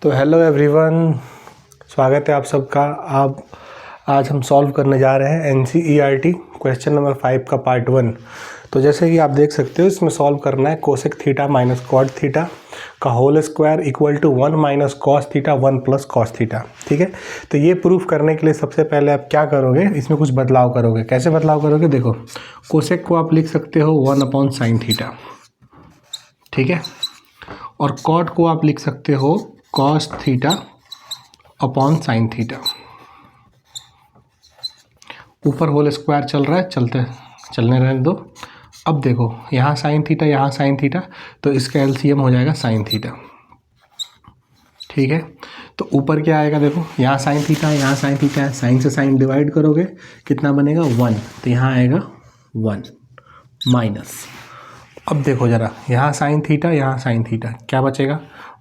तो hello everyone, स्वागत है आप सबका। आज हम सॉल्व करने जा रहे हैं NCERT क्वेश्चन नंबर 5 का पार्ट 1। तो जैसे कि आप देख सकते हो, इसमें सॉल्व करना है cosec theta minus cot theta का whole square equal to 1 minus cos theta 1 plus cos theta. ठीक है, तो ये प्रूफ करने के लिए सबसे पहले आप क्या करोगे, इसमें कुछ बदलाव करोगे। कैसे बदलाव करोगे? देखो, कोसेक को आप लिख सकते हो 1 अपॉन साइन थीटा, ठीक है, और कॉट को आप लिख सकते हो cos theta upon sine theta. ऊपर होल स्क्वायर चल रहा है, चलने रहने दो। अब देखो, यहाँ साइन थीटा, यहाँ साइन थीटा, तो इसका LCM हो जाएगा साइन थीटा। ठीक है, तो ऊपर क्या आएगा? देखो, यहाँ साइन थीटा है, यहाँ साइन थीटा है, साइन से साइन डिवाइड करोगे, कितना बनेगा? 1। तो यहाँ आएगा 1 माइनस। अब देखो ज़रा, यहाँ साइन थीटा, यहाँ साइन थीटा, क्या बचेगा?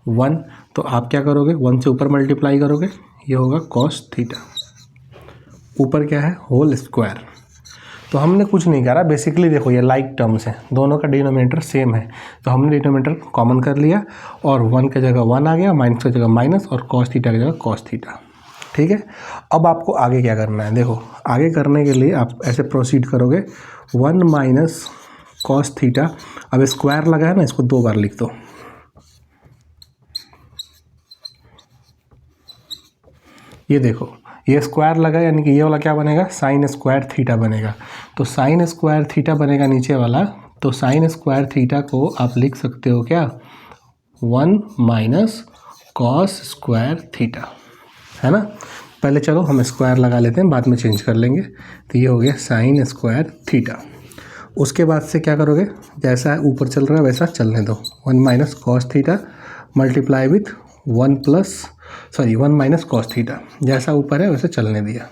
1। तो आप क्या करोगे? 1 से ऊपर मल्टीप्लाई करोगे, ये होगा कॉस थीटा। ऊपर क्या है? Whole square. तो हमने कुछ नहीं करा, बेसिकली देखो ये लाइक टर्म्स हैं, दोनों का डिनोमिनेटर सेम है, तो हमने डिनोमिनेटर कॉमन कर लिया और 1 की जगह 1 आ गया, माइनस की जगह माइनस, और कॉस थीटा की जगह कॉस थीटा। ठीक है, अब आपको आगे क्या करना है? देखो, आगे करने के लिए आप ऐसे प्रोसीड करोगे, 1 माइनस कॉस थीटा। अब स्क्वायर लगा है ना, इसको 2 बार लिख दो। ये देखो, ये स्क्वायर लगा, यानी कि ये वाला क्या बनेगा? साइन स्क्वायर थीटा बनेगा। तो साइन स्क्वायर थीटा बनेगा नीचे वाला, तो साइन स्क्वायर थीटा को आप लिख सकते हो क्या? 1 माइनस कॉस स्क्वायर थीटा, है ना। पहले चलो हम स्क्वायर लगा लेते हैं, बाद में चेंज कर लेंगे। तो ये हो गया साइन स्क्वायर थीटा। उसके बाद से क्या करोगे? जैसा ऊपर चल रहा है वैसा चलने दो। 1 minus cos theta multiply with 1 minus cos theta, जैसा ऊपर है वैसे चलने दिया।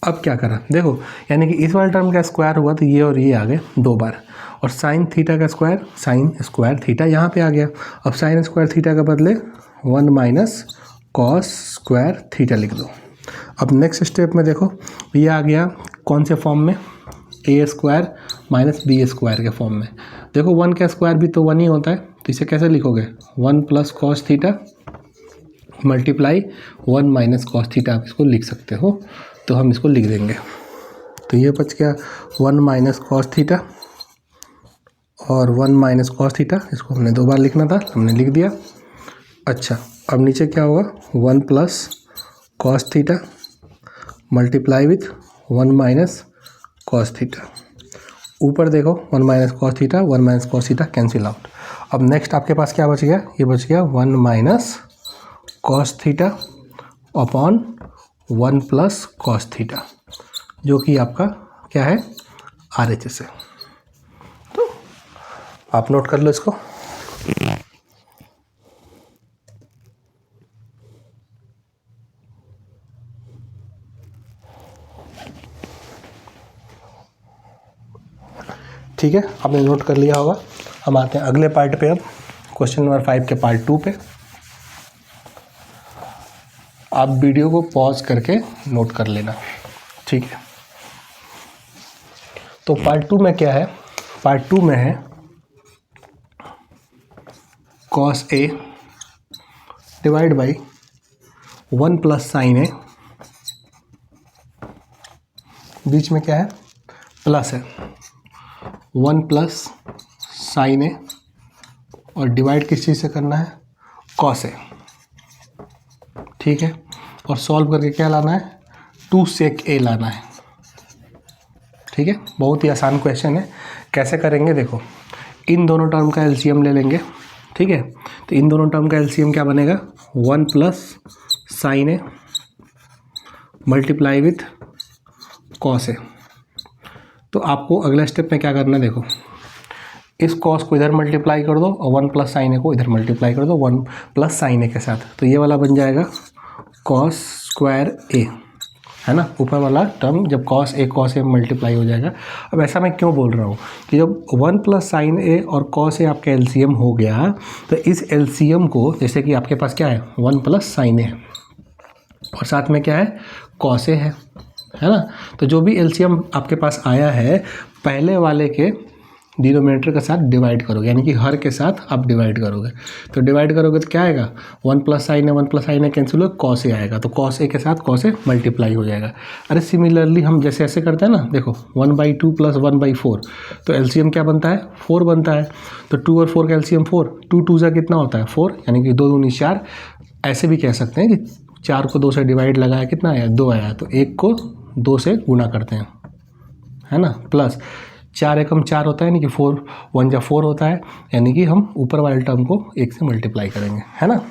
अब क्या करा? देखो, यानी कि इस वाले टर्म का स्क्वायर हुआ तो ये और ये आ गए 2 बार, और साइन थीटा का स्क्वायर साइन स्क्वायर थीटा यहाँ पे आ गया। अब साइन स्क्वायर थीटा के बदले 1 माइनस कॉस स्क्वायर थीटा लिख दो। अब नेक्स्ट स्टेप में देखो, ये आ गया कौन से फॉर्म में? ए स्क्वायर माइनस बी स्क्वायर के फॉर्म में। देखो, 1 का स्क्वायर भी तो 1 ही होता है, तो इसे कैसे लिखोगे? 1 plus cos theta multiply 1 minus cos theta, आप इसको लिख सकते हो। तो हम इसको लिख देंगे, तो ये बच गया 1 माइनस कॉस थीटा और 1 माइनस कॉस थीटा। इसको हमने 2 बार लिखना था, हमने लिख दिया। अच्छा, अब नीचे क्या होगा? 1 plus cos theta multiply with 1 minus cos theta. ऊपर देखो, 1 minus cos theta, 1 minus cos theta cancel out. अब नेक्स्ट आपके पास क्या बच गया? ये बच गया 1 minus cos theta upon 1 plus cos theta, जो कि आपका क्या है? RHS है। तो आप नोट कर लो इसको। ठीक है, आपने नोट कर लिया होगा। हम आते हैं अगले पार्ट पे। अब क्वेश्चन नंबर 5 के पार्ट 2 पे आप वीडियो को पॉज करके नोट कर लेना, ठीक है। तो पार्ट 2 में क्या है? पार्ट 2 में है cos A divide by 1 plus sine A, बीच में क्या है? प्लस है, 1 प्लस साइन ए, और डिवाइड किस चीज़ से करना है? कॉस ए, ठीक है। और सॉल्व करके क्या लाना है? 2 सेक ए लाना है, ठीक है। बहुत ही आसान क्वेश्चन है। कैसे करेंगे? देखो, इन दोनों टर्म का LCM ले लेंगे, ठीक है। तो इन दोनों टर्म का LCM क्या बनेगा? 1 plus sine A multiply with cos A. तो आपको अगला स्टेप में क्या करना है? देखो, इस कॉस को इधर मल्टीप्लाई कर दो और 1 प्लस साइन ए को इधर मल्टीप्लाई कर दो 1 प्लस साइन ए के साथ, तो ये वाला बन जाएगा कॉस स्क्वायर ए, है ना। ऊपर वाला टर्म जब कॉस ए मल्टीप्लाई हो जाएगा। अब ऐसा मैं क्यों बोल रहा हूँ कि जब 1 प्लस साइन ए और कॉस ए आपका LCM हो गया, तो इस LCM को, जैसे कि आपके पास क्या है? 1 प्लस साइन ए और साथ में क्या है? कॉस ए है ना। तो जो भी LCM आपके पास आया है, पहले वाले के डिनोमिनेटर के साथ डिवाइड करोगे, यानी कि हर के साथ आप डिवाइड करोगे। तो डिवाइड करोगे तो क्या आएगा, 1 प्लस साइन है, 1 प्लस साइन है कैंसिल हो, कॉस ए आएगा, तो कॉस ए के साथ कॉस ए मल्टीप्लाई हो जाएगा। अरे सिमिलरली हम जैसे ऐसे करते हैं ना, देखो 1/2 प्लस 1/4, तो एलसीएम क्या बनता है, 4 बनता है। तो 2 और 4 का एलसीएम 4, 2 2 जा कितना होता है 4, यानी कि 2 दूनी 4। ऐसे भी कह सकते हैं कि 4 को 2 से डिवाइड लगाया कितना आया, 2 आया, तो 1 को 2 से गुणा करते हैं, है ना, प्लस 4 एकम 4 होता है, यानी कि 4 1 जा 4 होता है, यानी कि हम ऊपर वाले टर्म को 1 से मल्टीप्लाई करेंगे, है ना।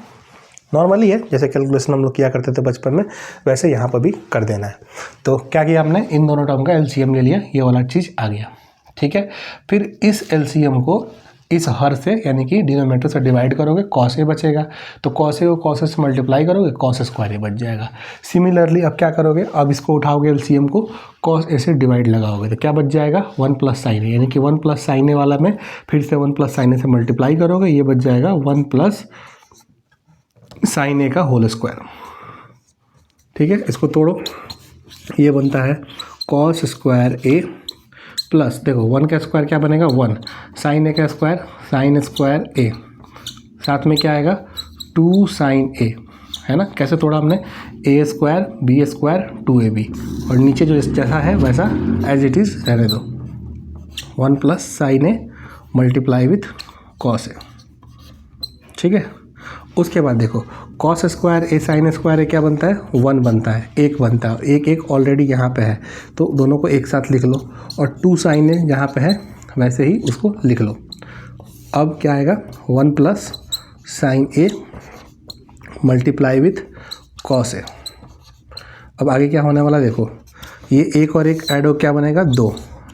नॉर्मली है, जैसे कैलकुलेशन हम लोग किया करते थे बचपन में, वैसे यहाँ पर भी कर देना है। तो क्या किया हमने, इन दोनों टर्म का एलसीएम ले लिया, ये वाला चीज़ आ गया, ठीक है। फिर इस एलसीएम को इस हर से यानी कि डिनोमिनेटर से डिवाइड करोगे, कॉस ए बचेगा, तो कॉस ए को कॉस ए से मल्टीप्लाई करोगे, कॉस स्क्वायर ए बच जाएगा। सिमिलरली अब क्या करोगे, अब इसको उठाओगे एलसीएम को, कॉस ए से डिवाइड लगाओगे, तो क्या बच जाएगा 1 प्लस साइन ए, यानी कि 1 प्लस साइन ए वाला में फिर से 1 प्लस साइन ए से मल्टीप्लाई करोगे, ये बच जाएगा 1 प्लस साइन ए का होल स्क्वायर, ठीक है। इसको तोड़ो, ये बनता है कॉस स्क्वायर ए प्लस, देखो 1 का स्क्वायर क्या बनेगा 1, साइन ए का स्क्वायर साइन स्क्वायर ए, साथ में क्या आएगा 2 साइन ए, है ना। कैसे तोड़ा हमने, ए स्क्वायर बी स्क्वायर 2ab, और नीचे जो जैसा है वैसा एज इट इज़ रहने दो, 1 plus sine A multiply with cos A, ठीक है। उसके बाद देखो cos square A sine square A क्या बनता है, 1 बनता है, 1 बनता है, एक ऑलरेडी यहाँ पे है, तो दोनों को एक साथ लिख लो, और 2 साइन ए जहाँ पे है वैसे ही उसको लिख लो। अब क्या आएगा 1 plus sine A multiply with cos A. अब आगे क्या होने वाला देखो, ये एक और एक ऐड हो क्या बनेगा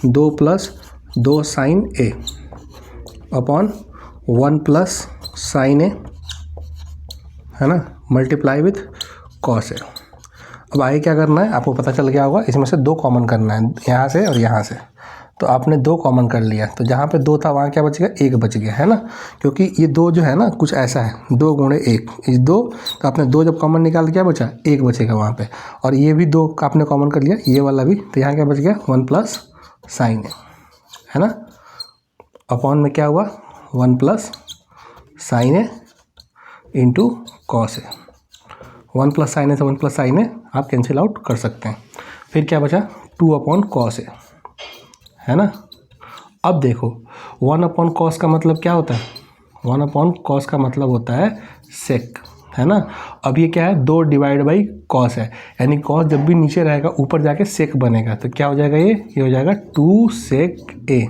2 प्लस 2 साइन ए अपॉन 1 प्लस साइन ए, है ना, मल्टीप्लाई विथ कॉस ए। अब आगे क्या करना है, आपको पता चल गया होगा, इसमें से 2 कॉमन करना है, यहाँ से और यहाँ से, तो आपने 2 कॉमन कर लिया, तो जहाँ पे 2 था वहाँ क्या बच गया, 1 बच गया, है ना। क्योंकि ये 2 जो है ना कुछ ऐसा है, 2 गुणे 1 इस 2, तो आपने 2 जब कॉमन निकाल क्या बचा, 1 बचेगा वहाँ पे, और ये भी 2 आपने कॉमन कर लिया, ये वाला भी, तो यहाँ क्या बच गया 1 प्लस साइन ए, है ना, अपॉन में क्या हुआ 1 plus sine A into cos A. 1 plus sine ए से 1 प्लस साइन ए आप कैंसिल आउट कर सकते हैं। फिर क्या बचा 2 अपॉन कॉस ए, है ना। अब देखो 1 अपॉन कॉस का मतलब क्या होता है, 1 अपॉन कॉस का मतलब होता है सेक, है ना। अब ये क्या है 2 डिवाइड बाई कॉस है, यानी कॉस जब भी नीचे रहेगा ऊपर जाके सेक बनेगा, तो क्या हो जाएगा ये हो जाएगा 2 सेक ए,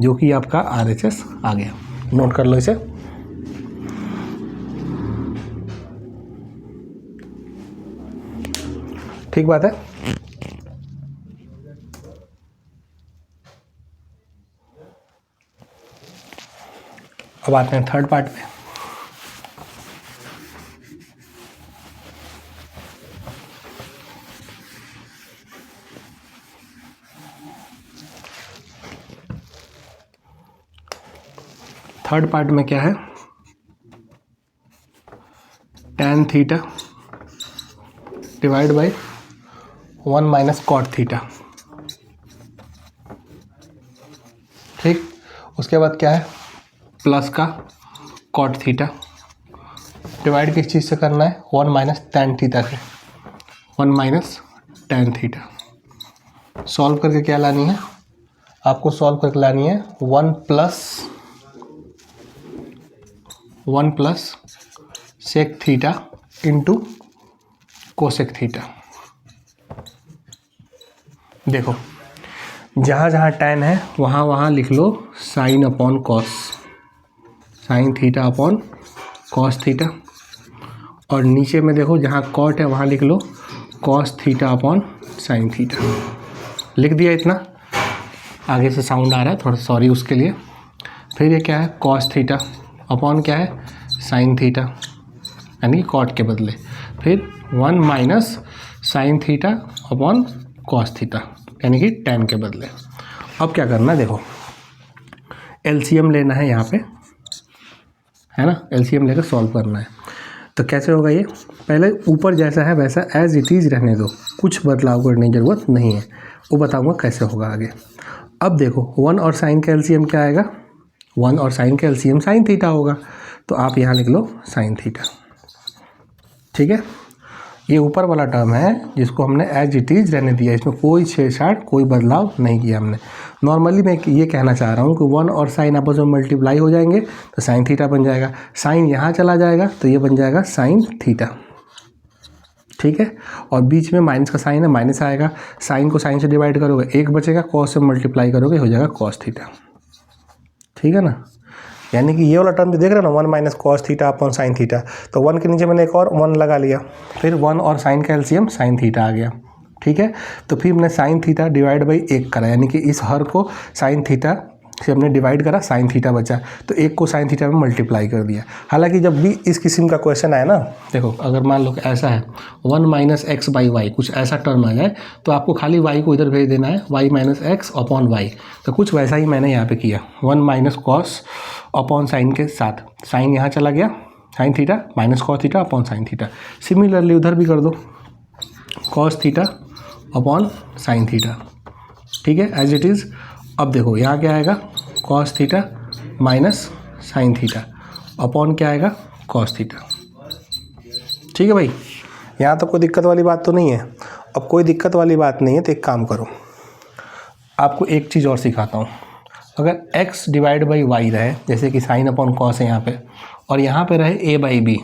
जो कि आपका RHS आ गया। नोट कर लो इसे। ठीक बात है। अब आते हैं थर्ड पार्ट में। थर्ड पार्ट में क्या है, tan theta divide by 1 minus cot theta, ठीक। उसके बाद क्या है प्लस का कॉट थीटा, डिवाइड किस चीज़ से करना है 1 माइनस टैन थीटा से, 1 माइनस टैन थीटा। सॉल्व करके क्या लानी है आपको, सॉल्व करके लानी है 1 plus sec theta into cosec theta. देखो जहाँ जहाँ टैन है वहाँ वहाँ लिख लो sine upon cos, sine theta upon cos theta, और नीचे में देखो जहाँ कॉट है वहाँ लिख लो cos theta upon sine theta. लिख दिया इतना, आगे से साउंड आ रहा है थोड़ा, सॉरी उसके लिए। फिर ये क्या है कॉस थीटा अपॉन क्या है साइन थीटा, यानी कि कॉट के बदले, फिर 1 minus sign theta upon cos theta, यानी कि टैन के बदले। अब क्या करना है देखो, एलसीएम लेना है यहाँ पे, है ना, एलसीएम लेकर सॉल्व करना है। तो कैसे होगा ये, पहले ऊपर जैसा है वैसा एज इट इज़ रहने दो, कुछ बदलाव करने की ज़रूरत नहीं है, वो बताऊँगा कैसे होगा आगे। अब देखो 1 और साइन का एलसीएम क्या आएगा, 1 और साइन का एलसीएम साइन थीटा होगा, तो आप यहाँ लिख लो साइन थीटा। ठीक है, ये ऊपर वाला टर्म है जिसको हमने एज इट इज़ रहने दिया, इसमें कोई छेड़छाड़ कोई बदलाव नहीं किया हमने। नॉर्मली मैं ये कहना चाह रहा हूँ कि 1 और साइन आपस में मल्टीप्लाई हो जाएंगे तो साइन थीटा बन जाएगा, साइन यहाँ चला जाएगा तो ये बन जाएगा साइन थीटा। ठीक है, और बीच में माइनस का साइन है, माइनस आएगा, साइन को साइन से डिवाइड करोगे 1 बचेगा, कॉस से मल्टीप्लाई करोगे हो जाएगा कॉस थीटा। ठीक है ना, यानी कि ये वाला टर्म जो देख रहे हो ना 1 minus cos theta upon sine theta, तो 1 के नीचे मैंने एक और 1 लगा लिया, फिर 1 और साइन का एलसीएम साइन थीटा आ गया। ठीक है, तो फिर हमने साइन थीटा डिवाइड बाई 1 करा, यानी कि इस हर को साइन थीटा से हमने डिवाइड करा, साइन थीटा बचा, तो 1 को साइन थीटा में मल्टीप्लाई कर दिया। हालांकि जब भी इस किस्म का क्वेश्चन आए ना, देखो अगर मान लो कि ऐसा है 1 माइनस एक्स बाई वाई, कुछ ऐसा टर्म आ जाए तो आपको खाली y को इधर भेज देना है, y minus x upon y. तो कुछ वैसा ही मैंने यहाँ पे किया, 1 माइनस कॉस अपॉन साइन के साथ, साइन यहाँ चला गया, sine theta minus cos theta upon sine theta. Similarly उधर भी कर दो, cos theta upon sine theta. ठीक है, एज इट इज़। अब देखो यहाँ क्या आएगा, cos theta minus sign theta upon क्या आएगा, कॉस थीटा। ठीक है भाई, यहाँ तो कोई दिक्कत वाली बात तो नहीं है। अब कोई दिक्कत वाली बात नहीं है तो एक काम करो, आपको एक चीज़ और सिखाता हूँ। अगर x डिवाइड बाई वाई रहे, जैसे कि साइन अपॉन कॉस है यहाँ पे, और यहाँ पे रहे a बाई बी,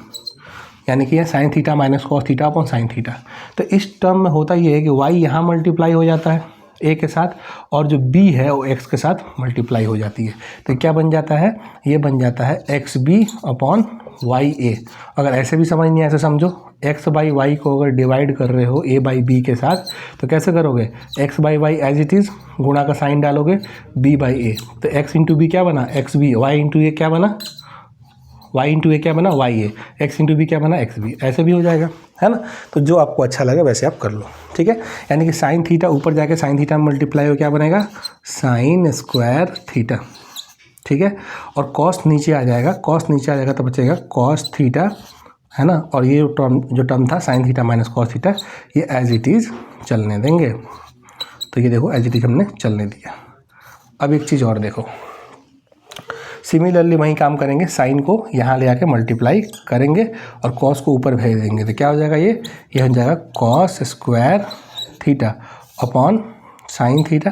यानी कि यह sine theta minus cos theta upon sine theta, तो इस टर्म में होता ये है कि y यहाँ मल्टीप्लाई हो जाता है a के साथ, और जो b है वो x के साथ मल्टीप्लाई हो जाती है। तो क्या बन जाता है, ये बन जाता है एक्स बी अपॉन वाई ए। अगर ऐसे भी समझ नहीं, ऐसे समझो, x बाई वाई को अगर डिवाइड कर रहे हो a बाई बी के साथ तो कैसे करोगे, x by y as it is, गुणा का साइन डालोगे, b बाई ए, तो x इंटू बी क्या बना, एक्स बी, वाई इंटू ए क्या बना, वाई इंटू ए क्या बना, वाई ए, एक्स इंटू बी क्या बना, एक्स बी। ऐसे भी हो जाएगा, है ना। तो जो आपको अच्छा लगे वैसे आप कर लो। ठीक है, यानी कि साइन थीटा ऊपर जाके साइन थीटा में मल्टीप्लाई हो क्या बनेगा, साइन स्क्वायर थीटा। ठीक है, और कॉस नीचे आ जाएगा, कॉस नीचे आ जाएगा तो बचेगा कॉस थीटा, है ना। और ये जो टर्म था sine theta minus cos theta, ये एज इट इज़ चलने देंगे। तो ये देखो एज इट इज़ हमने चलने दिया। अब एक चीज़ और देखो, सिमिलरली वही काम करेंगे, साइन को यहाँ ले आके मल्टीप्लाई करेंगे और कॉस को ऊपर भेज देंगे, तो क्या हो जाएगा, ये हो जाएगा cos square theta upon sine theta,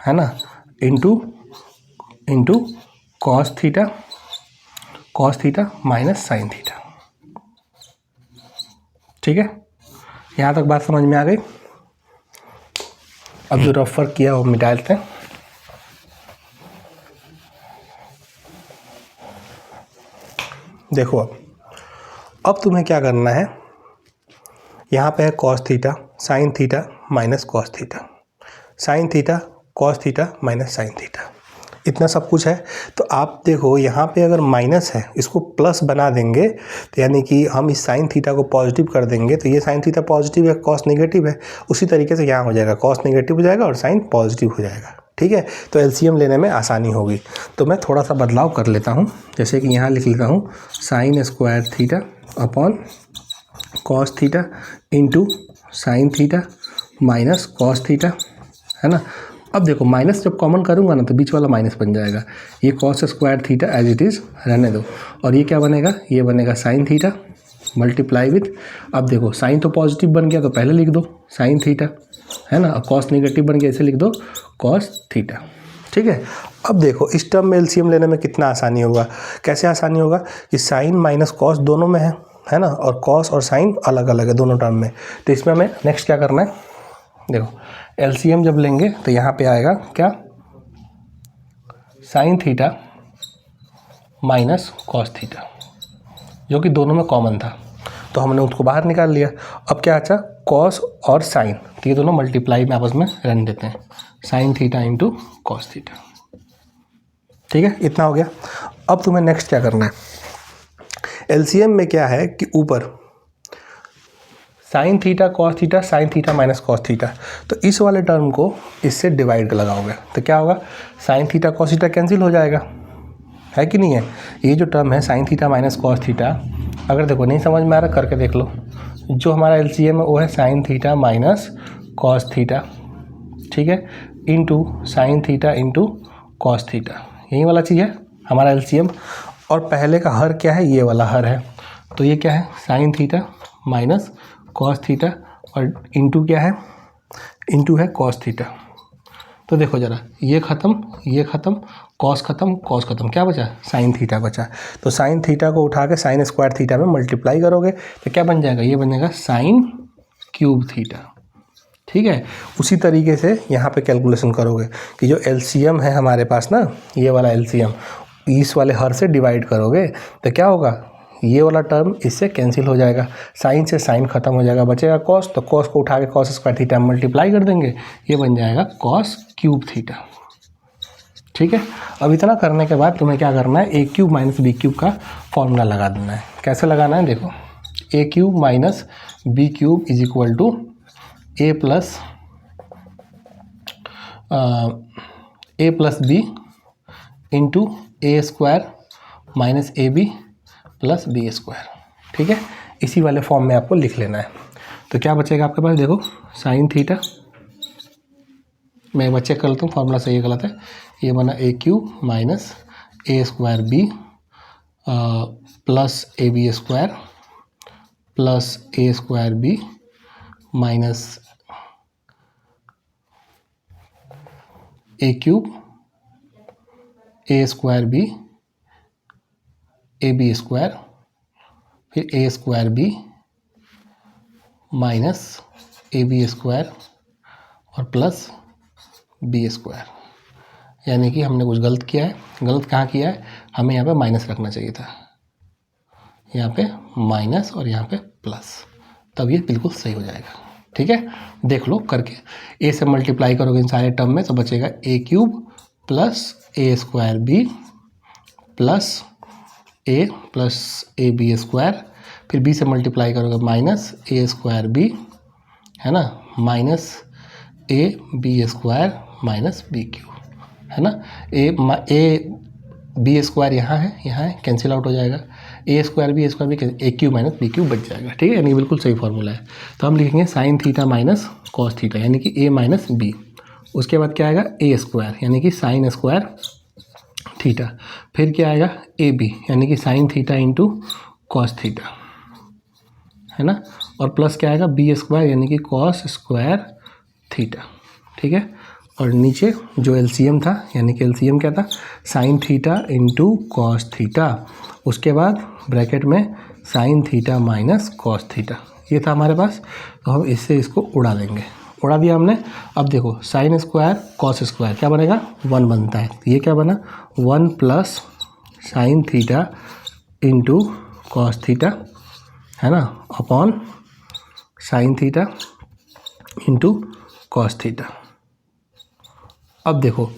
है ना, into cos theta minus sine theta. ठीक है, यहाँ तक बात समझ में आ गई। अब जो रफ वर्क किया वो मिटा लेते हैं। देखो अब तुम्हें क्या करना है, यहाँ पे है cos theta sine theta minus cos theta, sine theta cos theta minus sine theta, इतना सब कुछ है। तो आप देखो यहाँ पे अगर माइनस है इसको प्लस बना देंगे, तो यानी कि हम इस साइन थीटा को पॉजिटिव कर देंगे, तो ये साइन थीटा पॉजिटिव है, कॉस नेगेटिव है, उसी तरीके से यहाँ हो जाएगा, कॉस नेगेटिव हो जाएगा और साइन पॉजिटिव हो जाएगा। ठीक है, तो एलसीएम लेने में आसानी होगी। तो मैं थोड़ा सा बदलाव कर लेता हूँ, जैसे कि यहाँ लिख लेता हूँ sine square theta upon cos theta into sine theta minus cos theta, है ना। अब देखो माइनस जब कॉमन करूँगा ना तो बीच वाला माइनस बन जाएगा, ये cos square theta as it is रहने दो, और ये क्या बनेगा, ये बनेगा साइन थीटा मल्टीप्लाई विथ, अब देखो साइन तो पॉजिटिव बन गया तो पहले लिख दो साइन थीटा, है ना, और कॉस नेगेटिव बन गया इसे लिख दो कॉस थीटा। ठीक है, अब देखो इस टर्म में एलसीएम लेने में कितना आसानी होगा, कैसे आसानी होगा कि साइन माइनस कॉस दोनों में है ना, और कॉस और साइन अलग अलग है दोनों टर्म में। तो इसमें हमें नेक्स्ट क्या करना है, देखो एलसीएम जब लेंगे तो यहाँ पे आएगा क्या, sine theta minus cos theta, जो कि दोनों में कॉमन था तो हमने उसको बाहर निकाल लिया। अब क्या अच्छा, कॉस और साइन, तो ये दोनों मल्टीप्लाई में आपस में रहने देते हैं, sign theta into cos theta. ठीक है, इतना हो गया। अब तुम्हें नेक्स्ट क्या करना है, एलसीएम में क्या है कि ऊपर sine theta cos theta sine theta minus cos theta, तो इस वाले टर्म को इससे डिवाइड लगाओगे तो क्या होगा, sine theta cos theta cancel हो जाएगा, है कि नहीं है। ये जो टर्म है sine theta minus cos theta, अगर देखो नहीं समझ में आ रहा करके देख लो, जो हमारा एलसीएम है वो है sine theta minus cos theta. ठीक है, into sine theta into cos theta, यही वाला चीज़ है हमारा एलसीएम। और पहले का हर क्या है, ये वाला हर है, तो ये क्या है sine theta minus cos theta और इंटू क्या है, इंटू है कॉस थीटा। तो देखो ज़रा, ये ख़त्म, कॉस ख़त्म, क्या बचा, साइन थीटा बचा। तो साइन थीटा को उठा के साइन स्क्वायर थीटा में मल्टीप्लाई करोगे तो क्या बन जाएगा, ये बनेगा साइन क्यूब थीटा। ठीक है, उसी तरीके से यहाँ पे कैलकुलेशन करोगे कि जो एलसीएम है हमारे पास ना, ये वाला एलसीएम इस वाले हर से डिवाइड करोगे तो क्या होगा, ये वाला टर्म इससे कैंसिल हो जाएगा, साइन से साइन खत्म हो जाएगा, बचेगा कॉस, तो कॉस को उठा के कॉस स्क्वायर थीटा में मल्टीप्लाई कर देंगे, ये बन जाएगा कॉस क्यूब थीटा। ठीक है, अब इतना करने के बाद तुम्हें क्या करना है, A cube minus B cube का फॉर्मूला लगा देना है। कैसे लगाना है, देखो, A cube minus B cube is equal to A plus B into A square minus A B plus B square. ठीक है, इसी वाले फॉर्म में आपको लिख लेना है। तो क्या बचेगा आपके पास, देखो साइन थीटा, मैं एक बार चेक कर लेता हूँ फॉर्मूला सही है गलत है, ये बना A cube minus A square B plus A B square plus A square B minus A cube A square B A B square फिर A square B minus A B square और plus B square. यानी कि हमने कुछ गलत किया है। गलत कहाँ किया है, हमें यहाँ पे माइनस रखना चाहिए था, यहाँ पे माइनस और यहाँ पे प्लस, तब ये बिल्कुल सही हो जाएगा। ठीक है, देख लो करके, ए से मल्टीप्लाई करोगे इन सारे टर्म में तो बचेगा A cube plus A square B plus A B square, फिर बी से मल्टीप्लाई करोगे माइनस ए स्क्वायर बी, है ना, minus A B square minus B cube, है ना। ए बी स्क्वायर यहाँ है, कैंसिल आउट हो जाएगा, ए स्क्वायर बी ए क्यूब माइनस बी क्यूब बच जाएगा। ठीक है, यानी बिल्कुल सही फॉर्मूला है। तो हम लिखेंगे sine theta minus cos theta, यानी कि ए माइनस बी। उसके बाद क्या आएगा, ए स्क्वायर यानी कि साइन स्क्वायर थीटा, फिर क्या आएगा ए बी यानी कि sign theta into cos theta, है ना, और प्लस क्या आएगा बी स्क्वायर यानी कि कॉस स्क्वायर थीटा। ठीक है, और नीचे जो एलसीएम था, यानी कि एलसीएम क्या था, sign theta into cos theta, उसके बाद ब्रैकेट में sine theta minus cos theta, ये था हमारे पास। तो हम इससे इसको उड़ा देंगे, उड़ा दिया हमने। अब देखो साइन स्क्वायर कॉस स्क्वायर क्या बनेगा, 1 बनता है, तो ये क्या बना 1 plus sign theta into cos theta, है ना, upon sine theta into cos theta. अब देखो,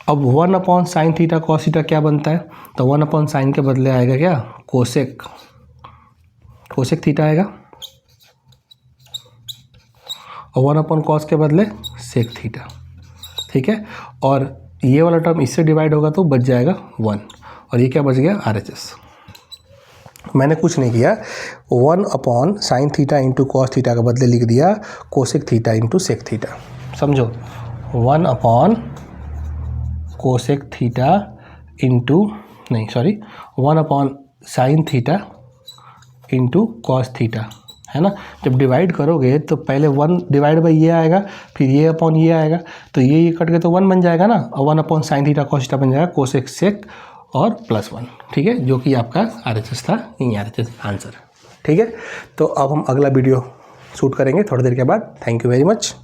अब 1 upon sine theta cos theta क्या बनता है, तो 1 अपॉन साइन के बदले आएगा क्या, कोसेक थीटा आएगा, और 1 अपॉन कॉस के बदले सेक थीटा। ठीक है, और ये वाला टर्म इससे डिवाइड होगा तो बच जाएगा 1, और ये क्या बच गया RHS। मैंने कुछ नहीं किया, 1 upon sine theta into cos theta के बदले लिख दिया cosec theta into sec theta. समझो, 1 upon cosec theta into 1 upon sine theta into cos theta, है ना। जब डिवाइड करोगे तो पहले 1 डिवाइड बाई ये आएगा, फिर ये अपॉन ये आएगा, तो ये कट के तो 1 बन जाएगा ना, और 1 upon sine theta cos theta बन जाएगा कोसेक सेक और +1। ठीक है, जो कि आपका RHS था, यही RHS आंसर। ठीक है, तो अब हम अगला वीडियो शूट करेंगे थोड़ी देर के बाद। Thank you very much.